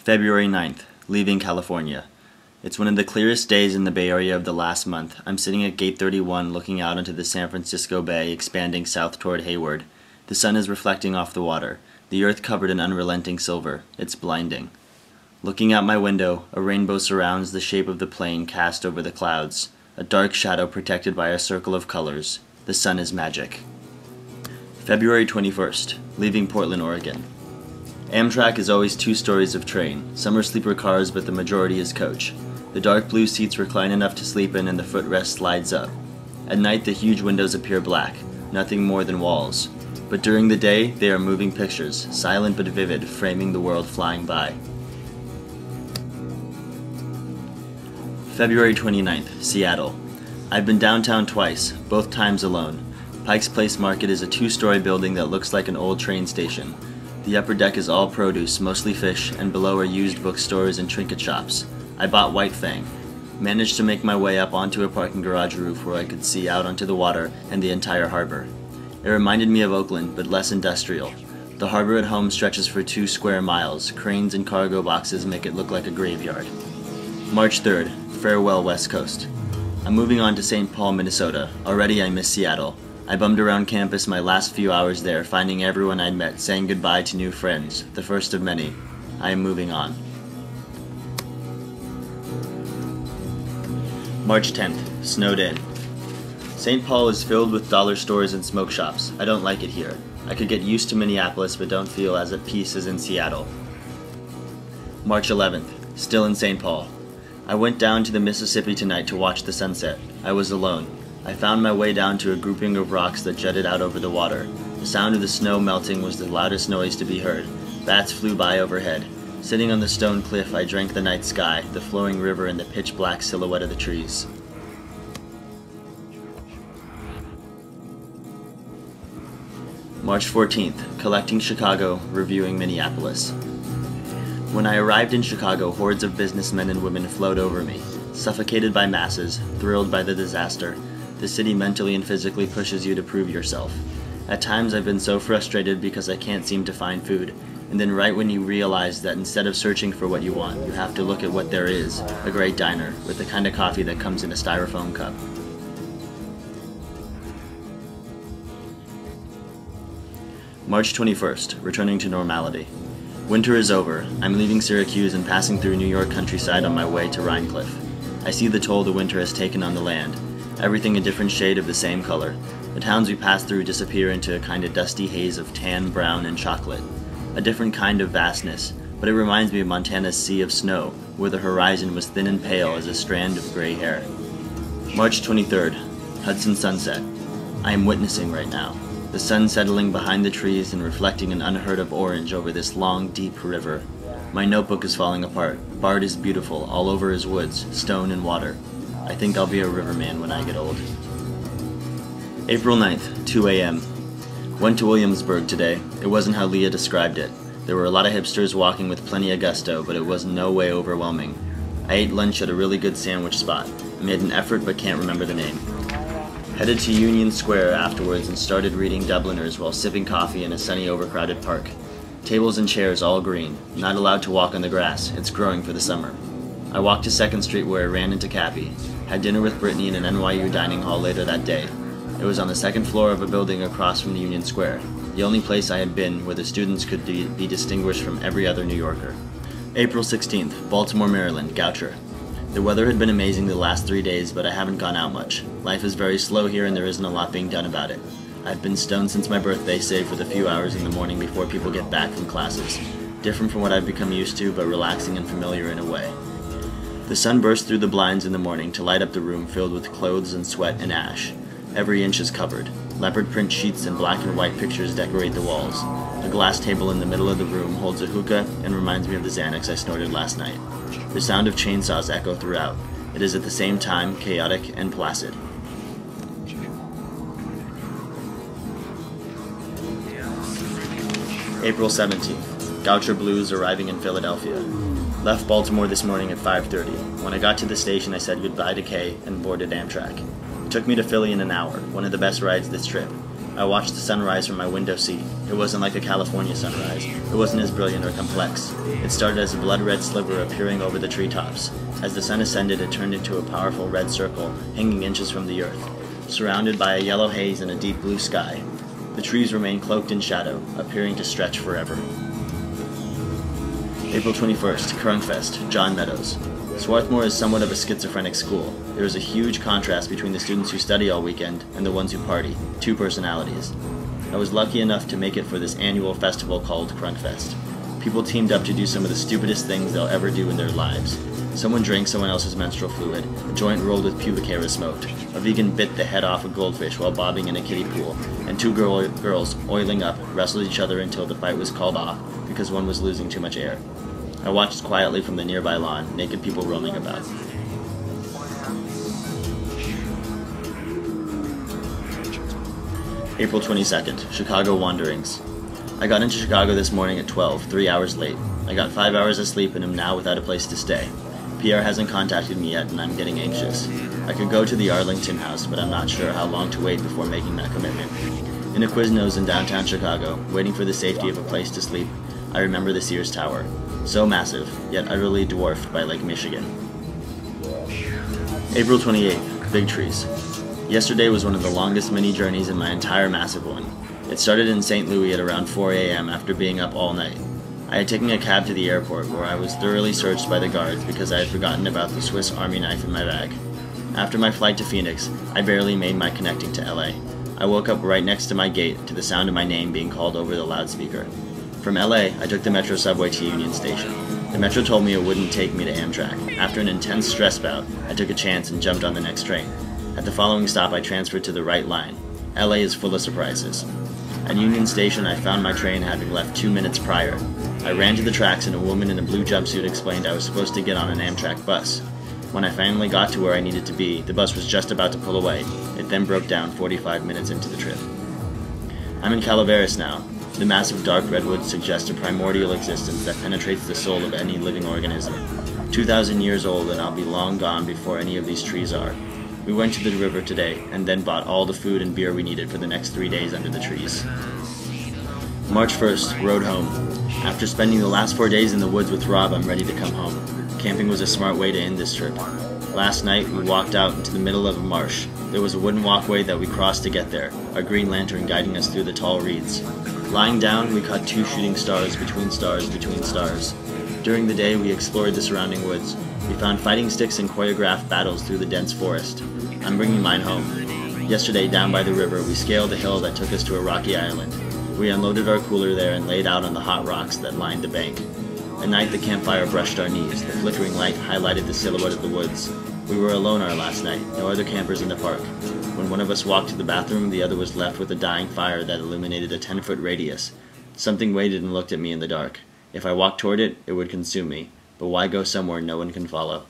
February 9th, leaving California. It's one of the clearest days in the Bay Area of the last month. I'm sitting at Gate 31 looking out onto the San Francisco Bay expanding south toward Hayward. The sun is reflecting off the water, the earth covered in unrelenting silver. It's blinding. Looking out my window, a rainbow surrounds the shape of the plane cast over the clouds, a dark shadow protected by a circle of colors. The sun is magic. February 21st, leaving Portland, Oregon. Amtrak is always 2 stories of train. Some are sleeper cars, but the majority is coach. The dark blue seats recline enough to sleep in and the footrest slides up. At night, the huge windows appear black, nothing more than walls. But during the day, they are moving pictures, silent but vivid, framing the world flying by. February 29th, Seattle. I've been downtown twice, both times alone. Pike's Place Market is a 2-story building that looks like an old train station. The upper deck is all produce, mostly fish, and below are used bookstores and trinket shops. I bought White Fang. Managed to make my way up onto a parking garage roof where I could see out onto the water and the entire harbor. It reminded me of Oakland, but less industrial. The harbor at home stretches for 2 square miles. Cranes and cargo boxes make it look like a graveyard. March 3rd, farewell West Coast. I'm moving on to St. Paul, Minnesota. Already I miss Seattle. I bummed around campus my last few hours there, finding everyone I'd met, saying goodbye to new friends, the first of many. I am moving on. March 10th, snowed in. St. Paul is filled with dollar stores and smoke shops. I don't like it here. I could get used to Minneapolis, but don't feel as at peace as in Seattle. March 11th, still in St. Paul. I went down to the Mississippi tonight to watch the sunset. I was alone. I found my way down to a grouping of rocks that jutted out over the water. The sound of the snow melting was the loudest noise to be heard. Bats flew by overhead. Sitting on the stone cliff, I drank the night sky, the flowing river, and the pitch-black silhouette of the trees. March 14th, collecting Chicago, reviewing Minneapolis. When I arrived in Chicago, hordes of businessmen and women flowed over me. Suffocated by masses, thrilled by the disaster, the city mentally and physically pushes you to prove yourself. At times I've been so frustrated because I can't seem to find food, and then right when you realize that instead of searching for what you want, you have to look at what there is, a great diner, with the kind of coffee that comes in a styrofoam cup. March 21st, returning to normality. Winter is over. I'm leaving Syracuse and passing through New York countryside on my way to Rhinecliff. I see the toll the winter has taken on the land. Everything a different shade of the same color. The towns we pass through disappear into a kind of dusty haze of tan, brown, and chocolate. A different kind of vastness, but it reminds me of Montana's sea of snow, where the horizon was thin and pale as a strand of gray hair. March 23rd, Hudson sunset. I am witnessing right now. The sun settling behind the trees and reflecting an unheard of orange over this long, deep river. My notebook is falling apart. Bart is beautiful, all over his woods, stone and water. I think I'll be a riverman when I get old. April 9th, 2 a.m. Went to Williamsburg today. It wasn't how Leah described it. There were a lot of hipsters walking with plenty of gusto, but it was no way overwhelming. I ate lunch at a really good sandwich spot. I made an effort but can't remember the name. Headed to Union Square afterwards and started reading Dubliners while sipping coffee in a sunny overcrowded park. Tables and chairs all green. Not allowed to walk on the grass. It's growing for the summer. I walked to 2nd Street where I ran into Cappy. Had dinner with Brittany in an NYU dining hall later that day. It was on the 2nd floor of a building across from the Union Square, the only place I had been where the students could be distinguished from every other New Yorker. April 16th, Baltimore, Maryland, Goucher. The weather had been amazing the last 3 days, but I haven't gone out much. Life is very slow here and there isn't a lot being done about it. I've been stoned since my birthday, save for the few hours in the morning before people get back from classes. Different from what I've become used to, but relaxing and familiar in a way. The sun burst through the blinds in the morning to light up the room filled with clothes and sweat and ash. Every inch is covered. Leopard print sheets and black and white pictures decorate the walls. A glass table in the middle of the room holds a hookah and reminds me of the Xanax I snorted last night. The sound of chainsaws echo throughout. It is at the same time chaotic and placid. April 17th. Goucher Blues arriving in Philadelphia. Left Baltimore this morning at 5:30. When I got to the station, I said goodbye to Kay and boarded Amtrak. It took me to Philly in an hour, one of the best rides this trip. I watched the sunrise from my window seat. It wasn't like a California sunrise. It wasn't as brilliant or complex. It started as a blood-red sliver appearing over the treetops. As the sun ascended, it turned into a powerful red circle, hanging inches from the earth. Surrounded by a yellow haze and a deep blue sky, the trees remained cloaked in shadow, appearing to stretch forever. April 21st, Krungfest, John Meadows. Swarthmore is somewhat of a schizophrenic school. There is a huge contrast between the students who study all weekend and the ones who party, two personalities. I was lucky enough to make it for this annual festival called Krungfest. People teamed up to do some of the stupidest things they'll ever do in their lives. Someone drank someone else's menstrual fluid, a joint rolled with pubic hair was smoked, a vegan bit the head off a goldfish while bobbing in a kiddie pool, and two girls, oiling up, wrestled each other until the fight was called off because one was losing too much air. I watched quietly from the nearby lawn, naked people roaming about. April 22nd, Chicago Wanderings. I got into Chicago this morning at 12, 3 hours late. I got 5 hours of sleep and am now without a place to stay. Pierre hasn't contacted me yet and I'm getting anxious. I could go to the Arlington house, but I'm not sure how long to wait before making that commitment. In a Quiznos in downtown Chicago, waiting for the safety of a place to sleep, I remember the Sears Tower. So massive, yet utterly dwarfed by Lake Michigan. April 28th, Big Trees. Yesterday was one of the longest mini journeys in my entire massive one. It started in St. Louis at around 4 a.m. after being up all night. I had taken a cab to the airport where I was thoroughly searched by the guards because I had forgotten about the Swiss Army knife in my bag. After my flight to Phoenix, I barely made my connecting to LA. I woke up right next to my gate to the sound of my name being called over the loudspeaker. From LA, I took the Metro subway to Union Station. The Metro told me it wouldn't take me to Amtrak. After an intense stress bout, I took a chance and jumped on the next train. At the following stop, I transferred to the right line. LA is full of surprises. At Union Station, I found my train having left 2 minutes prior. I ran to the tracks and a woman in a blue jumpsuit explained I was supposed to get on an Amtrak bus. When I finally got to where I needed to be, the bus was just about to pull away. It then broke down 45 minutes into the trip. I'm in Calaveras now. The massive dark redwoods suggest a primordial existence that penetrates the soul of any living organism. 2,000 years old and I'll be long gone before any of these trees are. We went to the river today and then bought all the food and beer we needed for the next 3 days under the trees. March 1st, rode home. After spending the last 4 days in the woods with Rob, I'm ready to come home. Camping was a smart way to end this trip. Last night, we walked out into the middle of a marsh. There was a wooden walkway that we crossed to get there, our green lantern guiding us through the tall reeds. Lying down, we caught 2 shooting stars between stars between stars. During the day, we explored the surrounding woods. We found fighting sticks and choreographed battles through the dense forest. I'm bringing mine home. Yesterday, down by the river, we scaled a hill that took us to a rocky island. We unloaded our cooler there and laid out on the hot rocks that lined the bank. At night, the campfire brushed our knees. The flickering light highlighted the silhouette of the woods. We were alone our last night, no other campers in the park. When one of us walked to the bathroom, the other was left with a dying fire that illuminated a 10-foot radius. Something waited and looked at me in the dark. If I walked toward it, it would consume me. But why go somewhere no one can follow?